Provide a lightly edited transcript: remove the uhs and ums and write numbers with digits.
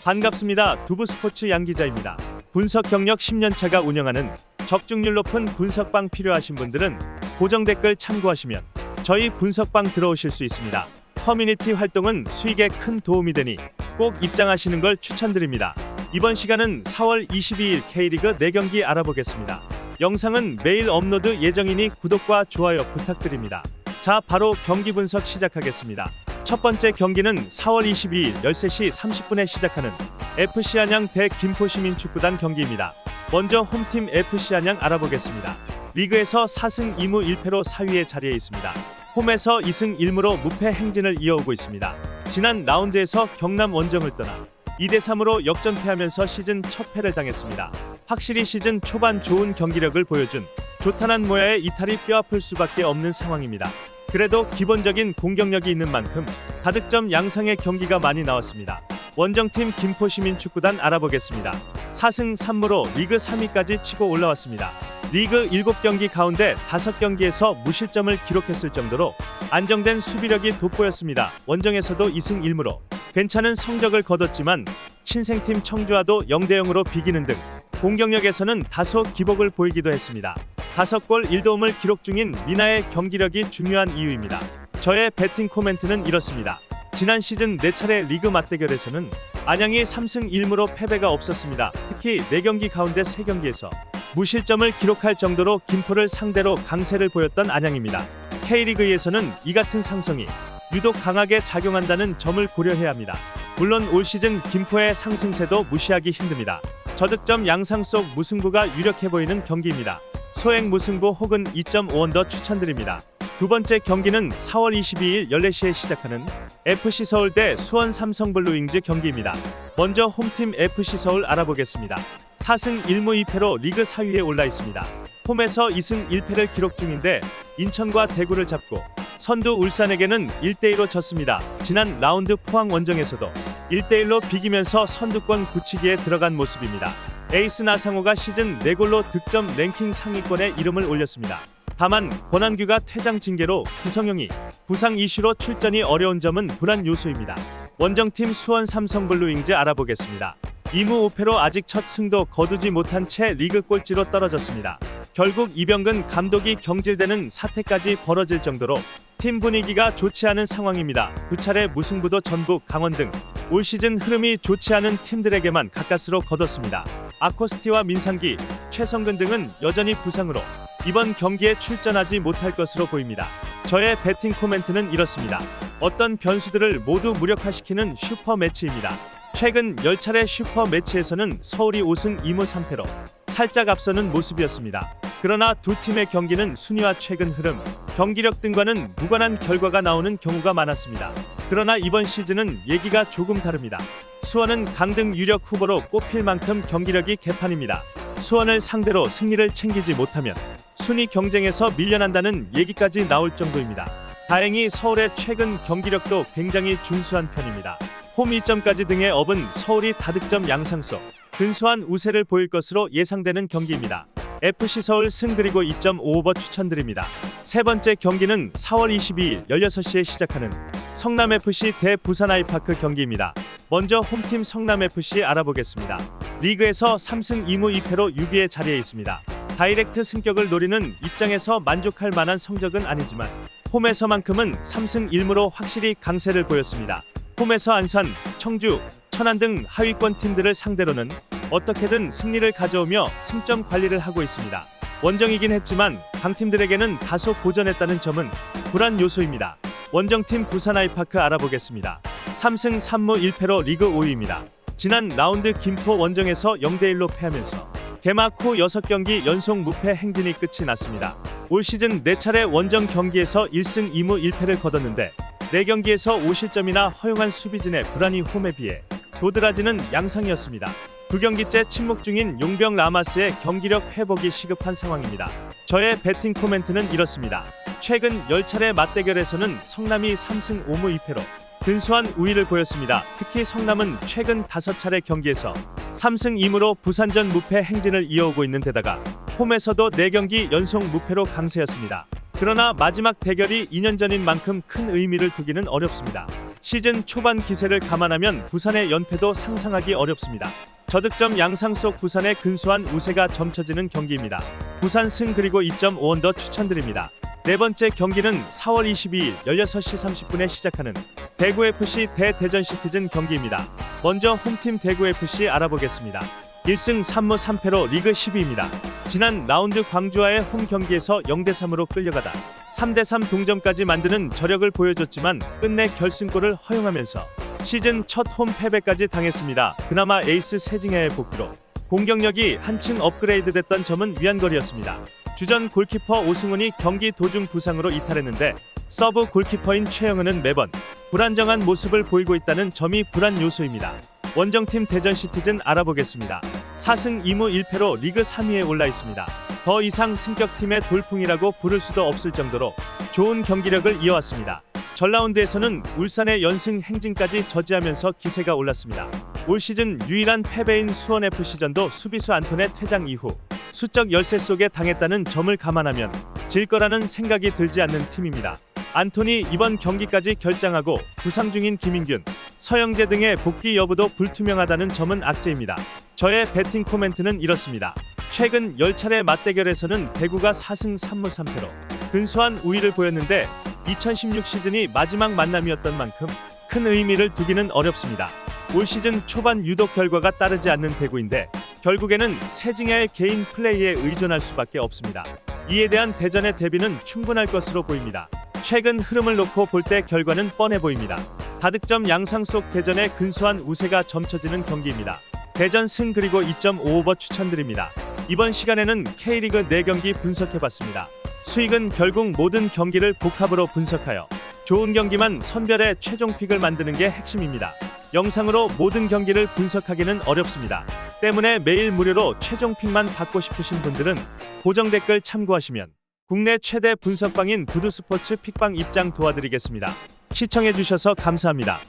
반갑습니다. 두부스포츠 양기자입니다. 분석 경력 10년차가 운영하는 적중률 높은 분석방 필요하신 분들은 고정 댓글 참고하시면 저희 분석방 들어오실 수 있습니다. 커뮤니티 활동은 수익에 큰 도움이 되니 꼭 입장하시는 걸 추천드립니다. 이번 시간은 4월 22일 K리그 4경기 알아보겠습니다. 영상은 매일 업로드 예정이니 구독과 좋아요 부탁드립니다. 자, 바로 경기 분석 시작하겠습니다. 첫 번째 경기는 4월 22일 13시 30분에 시작하는 FC 안양 대 김포시민축구단 경기입니다. 먼저 홈팀 FC 안양 알아보겠습니다. 리그에서 4승 2무 1패로 4위에 자리해 있습니다. 홈에서 2승 1무로 무패 행진을 이어오고 있습니다. 지난 라운드에서 경남 원정을 떠나 2대3으로 역전패하면서 시즌 첫 패를 당했습니다. 확실히 시즌 초반 좋은 경기력을 보여준 조탄한 모야의 이탈이 뼈아플 수밖에 없는 상황입니다. 그래도 기본적인 공격력이 있는 만큼 다득점 양상의 경기가 많이 나왔습니다. 원정팀 김포시민축구단 알아보겠습니다. 4승 3무로 리그 3위까지 치고 올라왔습니다. 리그 7경기 가운데 5경기에서 무실점을 기록했을 정도로 안정된 수비력이 돋보였습니다. 원정에서도 2승 1무로 괜찮은 성적을 거뒀지만 신생팀 청주와도 0대0으로 비기는 등 공격력에서는 다소 기복을 보이기도 했습니다. 5골 1도움을 기록 중인 미나의 경기력이 중요한 이유입니다. 저의 배팅 코멘트는 이렇습니다. 지난 시즌 4차례 리그 맞대결에서는 안양이 3승 1무로 패배가 없었습니다. 특히 4경기 가운데 3경기에서 무실점을 기록할 정도로 김포를 상대로 강세를 보였던 안양입니다. K리그에서는 이 같은 상성이 유독 강하게 작용한다는 점을 고려해야 합니다. 물론 올 시즌 김포의 상승세도 무시하기 힘듭니다. 저득점 양상 속 무승부가 유력해 보이는 경기입니다. 소액 무승부 혹은 2.5언더 추천드립니다. 두 번째 경기는 4월 22일 14시에 시작하는 FC 서울 대 수원 삼성블루윙즈 경기입니다. 먼저 홈팀 FC 서울 알아보겠습니다. 4승 1무 2패로 리그 4위에 올라 있습니다. 홈에서 2승 1패를 기록 중인데 인천과 대구를 잡고 선두 울산에게는 1대2로 졌습니다. 지난 라운드 포항 원정에서도 1대1로 비기면서 선두권 굳히기에 들어간 모습입니다. 에이스 나상호가 시즌 4골로 득점 랭킹 상위권에 이름을 올렸습니다. 다만 권한규가 퇴장 징계로 기성용이 부상 이슈로 출전이 어려운 점은 불안 요소입니다. 원정팀 수원 삼성블루윙즈 알아보겠습니다. 2무 5패로 아직 첫 승도 거두지 못한 채 리그 꼴찌로 떨어졌습니다. 결국 이병근 감독이 경질되는 사태까지 벌어질 정도로 팀 분위기가 좋지 않은 상황입니다. 2차례 무승부도 전북, 강원 등 올 시즌 흐름이 좋지 않은 팀들에게만 가까스로 거뒀습니다. 아코스티와 민상기, 최성근 등은 여전히 부상으로 이번 경기에 출전하지 못할 것으로 보입니다. 저의 배팅 코멘트는 이렇습니다. 어떤 변수들을 모두 무력화시키는 슈퍼 매치입니다. 최근 10차례 슈퍼 매치에서는 서울이 5승 2무 3패로 살짝 앞서는 모습이었습니다. 그러나 두 팀의 경기는 순위와 최근 흐름, 경기력 등과는 무관한 결과가 나오는 경우가 많았습니다. 그러나 이번 시즌은 얘기가 조금 다릅니다. 수원은 강등 유력 후보로 꼽힐 만큼 경기력이 개판입니다. 수원을 상대로 승리를 챙기지 못하면 순위 경쟁에서 밀려난다는 얘기까지 나올 정도입니다. 다행히 서울의 최근 경기력도 굉장히 준수한 편입니다. 홈 2점까지 등에 업은 서울이 다득점 양상 속 근소한 우세를 보일 것으로 예상되는 경기입니다. FC 서울 승 그리고 2.5오버 추천드립니다. 세 번째 경기는 4월 22일 16시에 시작하는 성남FC 대 부산아이파크 경기입니다. 먼저 홈팀 성남FC 알아보겠습니다. 리그에서 3승 2무 2패로 6위에 자리해 있습니다. 다이렉트 승격을 노리는 입장에서 만족할 만한 성적은 아니지만 홈에서만큼은 3승 1무로 확실히 강세를 보였습니다. 홈에서 안산, 청주, 천안 등 하위권 팀들을 상대로는 어떻게든 승리를 가져오며 승점 관리를 하고 있습니다. 원정이긴 했지만 강팀들에게는 다소 고전했다는 점은 불안 요소입니다. 원정팀 부산아이파크 알아보겠습니다. 3승 3무 1패로 리그 5위입니다. 지난 라운드 김포 원정에서 0대1로 패하면서 개막 후 6경기 연속 무패 행진이 끝이 났습니다. 올 시즌 4차례 원정 경기에서 1승 2무 1패를 거뒀는데 4경기에서 5실점이나 허용한 수비진의 불안이 홈에 비해 도드라지는 양상이었습니다. 2경기째 침묵 중인 용병 라마스의 경기력 회복이 시급한 상황입니다. 저의 배팅 코멘트는 이렇습니다. 최근 10차례 맞대결에서는 성남이 3승 5무 2패로 근소한 우위를 보였습니다. 특히 성남은 최근 5차례 경기에서 3승 2무로 부산전 무패 행진을 이어오고 있는 데다가 홈에서도 4경기 연속 무패로 강세였습니다. 그러나 마지막 대결이 2년 전인 만큼 큰 의미를 두기는 어렵습니다. 시즌 초반 기세를 감안하면 부산의 연패도 상상하기 어렵습니다. 저득점 양상 속 부산의 근소한 우세가 점쳐지는 경기입니다. 부산 승 그리고 2.5언더 추천드립니다. 네 번째 경기는 4월 22일 16시 30분에 시작하는 대구FC 대 대전시티즌 경기입니다. 먼저 홈팀 대구FC 알아보겠습니다. 1승 3무 3패로 리그 10위입니다. 지난 라운드 광주와의 홈 경기에서 0대3으로 끌려가다 3대3 동점까지 만드는 저력을 보여줬지만 끝내 결승골을 허용하면서 시즌 첫 홈 패배까지 당했습니다. 그나마 에이스 세징야의 복귀로 공격력이 한층 업그레이드됐던 점은 위안거리였습니다. 주전 골키퍼 오승훈이 경기 도중 부상으로 이탈했는데 서브 골키퍼인 최영은은 매번 불안정한 모습을 보이고 있다는 점이 불안 요소입니다. 원정팀 대전시티즌 알아보겠습니다. 4승 2무 1패로 리그 3위에 올라 있습니다. 더 이상 승격팀의 돌풍이라고 부를 수도 없을 정도로 좋은 경기력을 이어왔습니다. 전라운드에서는 울산의 연승 행진까지 저지하면서 기세가 올랐습니다. 올 시즌 유일한 패배인 수원FC전도 수비수 안톤의 퇴장 이후 수적 열세 속에 당했다는 점을 감안하면 질 거라는 생각이 들지 않는 팀입니다. 안톤이 이번 경기까지 결장하고 부상 중인 김인균, 서영재 등의 복귀 여부도 불투명하다는 점은 악재입니다. 저의 배팅 코멘트는 이렇습니다. 최근 10차례 맞대결에서는 대구가 4승 3무 3패로 근소한 우위를 보였는데 2016 시즌이 마지막 만남이었던 만큼 큰 의미를 두기는 어렵습니다. 올 시즌 초반 유독 결과가 따르지 않는 대구인데 결국에는 세징야의 개인 플레이에 의존할 수밖에 없습니다. 이에 대한 대전의 대비는 충분할 것으로 보입니다. 최근 흐름을 놓고 볼 때 결과는 뻔해 보입니다. 다득점 양상 속 대전의 근소한 우세가 점쳐지는 경기입니다. 대전 승 그리고 2.5오버 추천드립니다. 이번 시간에는 K리그 4경기 분석해봤습니다. 수익은 결국 모든 경기를 복합으로 분석하여 좋은 경기만 선별해 최종 픽을 만드는 게 핵심입니다. 영상으로 모든 경기를 분석하기는 어렵습니다. 때문에 매일 무료로 최종 픽만 받고 싶으신 분들은 고정 댓글 참고하시면 국내 최대 분석방인 두두스포츠 픽방 입장 도와드리겠습니다. 시청해주셔서 감사합니다.